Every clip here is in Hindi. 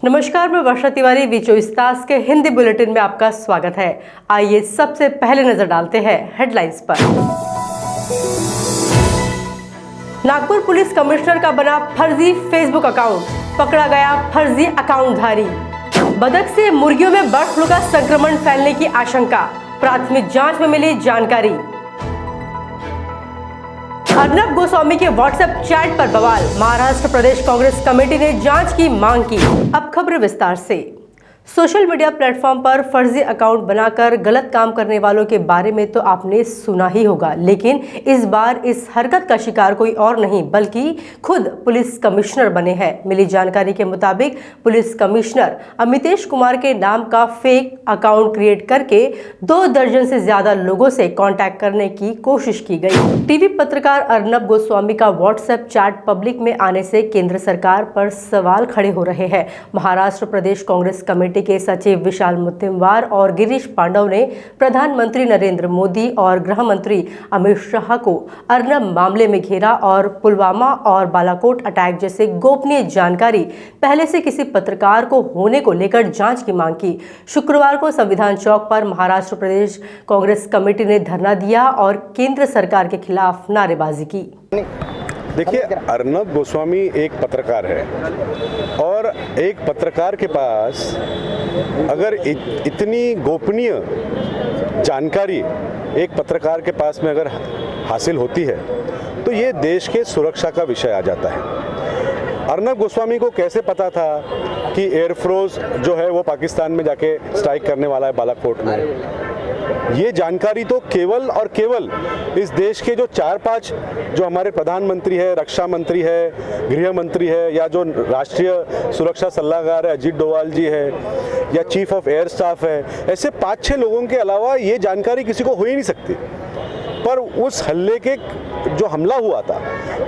नमस्कार, मैं वर्षा तिवारी। वी24 के हिंदी बुलेटिन में आपका स्वागत है। आइए सबसे पहले नजर डालते हैं हेडलाइंस पर। नागपुर पुलिस कमिश्नर का बना फर्जी फेसबुक अकाउंट, पकड़ा गया फर्जी अकाउंटधारी। बदक से मुर्गियों में बर्ड फ्लू का संक्रमण फैलने की आशंका, प्राथमिक जांच में मिली जानकारी। अर्नब गोस्वामी के व्हाट्सएप चैट पर बवाल, महाराष्ट्र प्रदेश कांग्रेस कमेटी ने जांच की मांग की। अब खबर विस्तार से। सोशल मीडिया प्लेटफॉर्म पर फर्जी अकाउंट बनाकर गलत काम करने वालों के बारे में तो आपने सुना ही होगा, लेकिन इस बार इस हरकत का शिकार कोई और नहीं बल्कि खुद पुलिस कमिश्नर बने हैं। मिली जानकारी के मुताबिक पुलिस कमिश्नर अमितेश कुमार के नाम का फेक अकाउंट क्रिएट करके 2 दर्जन से ज्यादा लोगों से कांटेक्ट करने की कोशिश की गई। टीवी पत्रकार अर्नब गोस्वामी का व्हाट्सएप चैट पब्लिक में आने से केंद्र सरकार पर सवाल खड़े हो रहे हैं। महाराष्ट्र प्रदेश कांग्रेस कमेटी के सचिव विशाल मुत्तेमवार और गिरीश पांडव ने प्रधानमंत्री नरेंद्र मोदी और गृह मंत्री अमित शाह को अर्नब मामले में घेरा और पुलवामा और बालाकोट अटैक जैसे गोपनीय जानकारी पहले से किसी पत्रकार को होने को लेकर जांच की मांग की। शुक्रवार को संविधान चौक पर महाराष्ट्र प्रदेश कांग्रेस कमेटी ने धरना दिया और केंद्र सरकार के खिलाफ नारेबाजी की। देखिए, अर्नब गोस्वामी एक पत्रकार है और एक पत्रकार के पास अगर इतनी गोपनीय जानकारी एक पत्रकार के पास में अगर हासिल होती है तो ये देश के सुरक्षा का विषय आ जाता है। अर्नब गोस्वामी को कैसे पता था कि एयरफोर्स जो है वो पाकिस्तान में जाके स्ट्राइक करने वाला है बालाकोट में? ये जानकारी तो केवल और केवल इस देश के जो 4-5 जो हमारे प्रधानमंत्री है, रक्षा मंत्री है, गृह मंत्री है, या जो राष्ट्रीय सुरक्षा सलाहकार है अजीत डोवाल जी है, या चीफ ऑफ एयर स्टाफ है, ऐसे 5-6 लोगों के अलावा ये जानकारी किसी को हो ही नहीं सकती। पर उस हल्ले के जो हमला हुआ था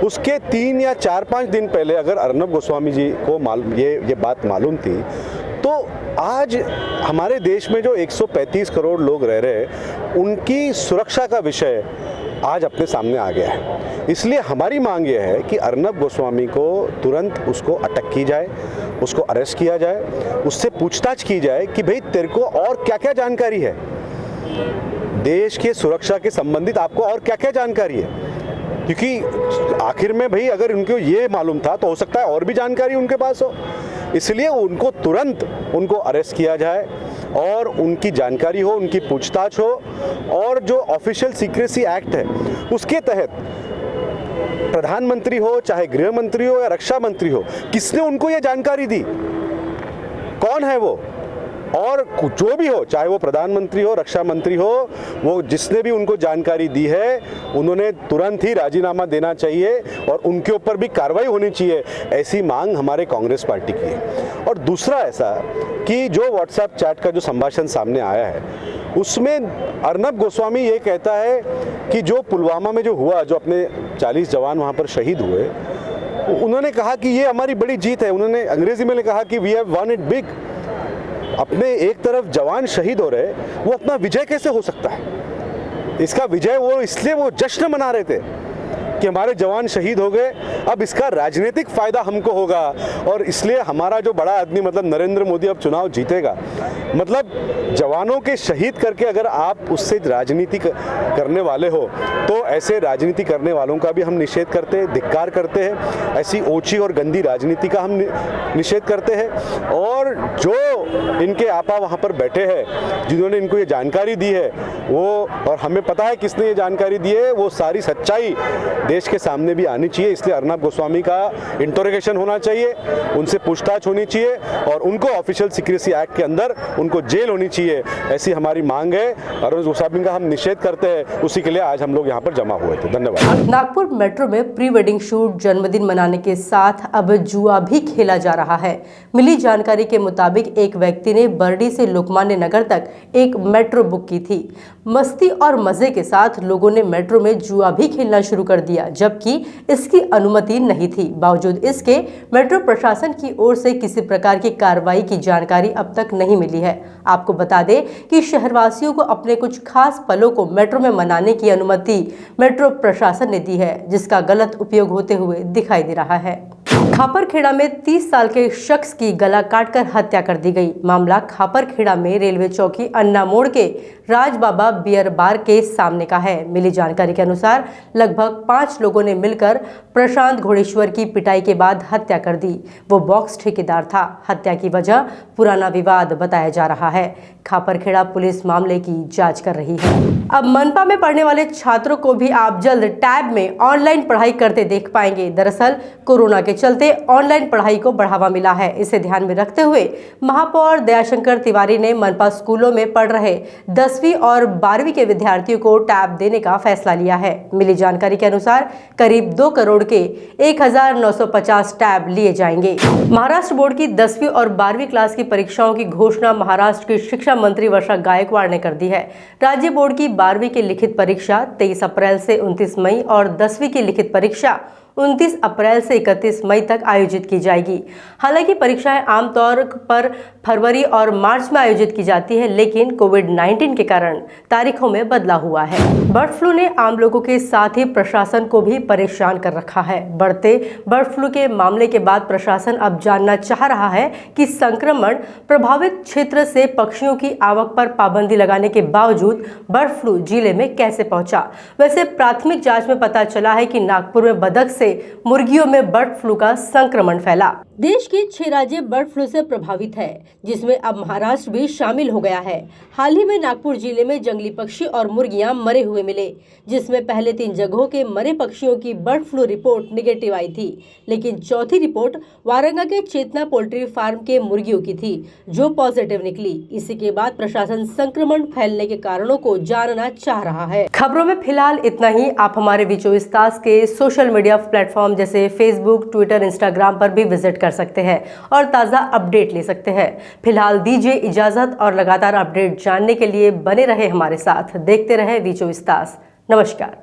उसके 3 या 4-5 दिन पहले अगर अर्नब गोस्वामी जी को ये बात मालूम थी तो आज हमारे देश में जो 135 करोड़ लोग रह रहे हैं उनकी सुरक्षा का विषय आज अपने सामने आ गया है। इसलिए हमारी मांग ये है कि अर्नब गोस्वामी को तुरंत उसको अटक की जाए, उसको अरेस्ट किया जाए, उससे पूछताछ की जाए कि भाई तेरे को और क्या क्या जानकारी है, देश के सुरक्षा के संबंधित आपको और क्या क्या जानकारी है। क्योंकि आखिर में भाई अगर उनको ये मालूम था तो हो सकता है और भी जानकारी उनके पास हो। इसलिए उनको तुरंत उनको अरेस्ट किया जाए और उनकी जानकारी हो, उनकी पूछताछ हो, और जो ऑफिशियल सीक्रेसी एक्ट है उसके तहत प्रधानमंत्री हो, चाहे गृह मंत्री हो या रक्षा मंत्री हो, किसने उनको ये जानकारी दी, कौन है वो, और जो भी हो, चाहे वो प्रधानमंत्री हो, रक्षा मंत्री हो, वो जिसने भी उनको जानकारी दी है उन्होंने तुरंत ही राजीनामा देना चाहिए और उनके ऊपर भी कार्रवाई होनी चाहिए। ऐसी मांग हमारे कांग्रेस पार्टी की है। और दूसरा ऐसा कि जो व्हाट्सएप चैट का जो संभाषण सामने आया है उसमें अर्नब गोस्वामी ये कहता है कि जो पुलवामा में जो हुआ, जो अपने 40 जवान वहाँ पर शहीद हुए, उन्होंने कहा कि ये हमारी बड़ी जीत है। उन्होंने अंग्रेजी में कहा कि we have won it big. अपने एक तरफ जवान शहीद हो रहे, वो अपना विजय कैसे हो सकता है? इसका विजय वो इसलिए वो जश्न मना रहे थे कि हमारे जवान शहीद हो गए, अब इसका राजनीतिक फायदा हमको होगा और इसलिए हमारा जो बड़ा आदमी मतलब नरेंद्र मोदी अब चुनाव जीतेगा। मतलब जवानों के शहीद करके अगर आप उससे राजनीति करने वाले हो तो ऐसे राजनीति करने वालों का भी हम निषेध करते हैं, धिक्कार करते हैं। ऐसी ओछी और गंदी राजनीति का हम निषेध करते हैं। और जो इनके आपा वहाँ पर बैठे हैं जिन्होंने इनको ये जानकारी दी है वो, और हमें पता है किसने ये जानकारी दी है, वो सारी सच्चाई देश के सामने भी आनी चाहिए। इसलिए अर्नब गोस्वामी का इंटरोगेशन होना चाहिए, उनसे पूछताछ होनी चाहिए और उनको ऑफिशियल सीक्रेसी एक्ट के अंदर उनको जेल होनी चाहिए। ऐसी हमारी मांग है। अर्नब गोस्वामी का हम निषेध करते हैं, उसी के लिए आज हम लोग यहाँ पर जमा हुए थे। धन्यवाद। नागपुर मेट्रो में प्री वेडिंग शूट, जन्मदिन मनाने के साथ अब जुआ भी खेला जा रहा है। मिली जानकारी के मुताबिक एक व्यक्ति ने बरडी से लोकमान्य नगर तक एक मेट्रो बुक की थी। मस्ती और मजे के साथ लोगों ने मेट्रो में जुआ भी खेलना शुरू कर दिया, जबकि इसकी अनुमति नहीं थी। बावजूद इसके मेट्रो प्रशासन की ओर से किसी प्रकार की कार्रवाई की जानकारी अब तक नहीं मिली है। आपको बता दें कि शहरवासियों को अपने कुछ खास पलों को मेट्रो में मनाने की अनुमति मेट्रो प्रशासन ने दी है, जिसका गलत उपयोग होते हुए दिखाई दे रहा है। खापरखेड़ा में 30 साल के शख्स की गला काटकर हत्या कर दी गई। मामला खापरखेड़ा में रेलवे चौकी अन्ना मोड़ के राजबाबा बियर बार के सामने का है। मिली जानकारी के अनुसार लगभग 5 लोगों ने मिलकर प्रशांत घोड़ेश्वर की पिटाई के बाद हत्या कर दी। वो बॉक्स ठेकेदार था। हत्या की वजह पुराना विवाद बताया जा रहा है। खापरखेड़ा पुलिस मामले की जांच कर रही है। अब मनपा में पढ़ने वाले छात्रों को भी आप जल्द टैब में ऑनलाइन पढ़ाई करते देख पाएंगे। दरअसल कोरोना के चलते ऑनलाइन पढ़ाई को बढ़ावा मिला है। इसे ध्यान में रखते हुए महापौर दयाशंकर तिवारी ने मनपा स्कूलों में पढ़ रहे 10वीं और 12वीं के विद्यार्थियों को टैब देने का फैसला लिया है। मिली जानकारी के अनुसार करीब 2 करोड़ के 1950 टैब लिए जाएंगे। महाराष्ट्र बोर्ड की 10वीं और 12वीं क्लास की परीक्षाओं की घोषणा महाराष्ट्र की शिक्षा मंत्री वर्षा गायकवाड़ ने कर दी है। राज्य बोर्ड की 12वीं की लिखित परीक्षा 23 अप्रैल से 29 मई और 10वीं की लिखित परीक्षा 29 अप्रैल से 31 मई तक आयोजित की जाएगी। हालांकि परीक्षाएं आमतौर पर फरवरी और मार्च में आयोजित की जाती है, लेकिन कोविड-19 के कारण तारीखों में बदलाव हुआ है। बर्ड फ्लू ने आम लोगों के साथ ही प्रशासन को भी परेशान कर रखा है। बढ़ते बर्ड फ्लू के मामले के बाद प्रशासन अब जानना चाह रहा है कि संक्रमण प्रभावित क्षेत्र से पक्षियों की आवक पर पाबंदी लगाने के बावजूद बर्ड फ्लू जिले में कैसे पहुंचा। वैसे प्राथमिक जांच में पता चला है कि नागपुर में बदक से मुर्गियों में बर्ड फ्लू का संक्रमण फैला। देश के 6 राज्य बर्ड फ्लू से प्रभावित है, जिसमें अब महाराष्ट्र भी शामिल हो गया है। हाल ही में नागपुर जिले में जंगली पक्षी और मुर्गियां मरे हुए मिले, जिसमें पहले 3 जगहों के मरे पक्षियों की बर्ड फ्लू रिपोर्ट निगेटिव आई थी, लेकिन चौथी रिपोर्ट वारंगा के चेतना पोल्ट्री फार्म के मुर्गियों की थी, जो पॉजिटिव निकली। इसी के बाद प्रशासन संक्रमण फैलने के कारणों को जानना चाह रहा है। खबरों में फिलहाल इतना ही। आप हमारे वी24 तास के सोशल मीडिया प्लेटफॉर्म जैसे फेसबुक, ट्विटर, इंस्टाग्राम पर भी विजिट कर सकते हैं और ताज़ा अपडेट ले सकते हैं। फिलहाल दीजिए इजाजत और लगातार अपडेट जानने के लिए बने रहे हमारे साथ। देखते रहे वी24 तास। नमस्कार।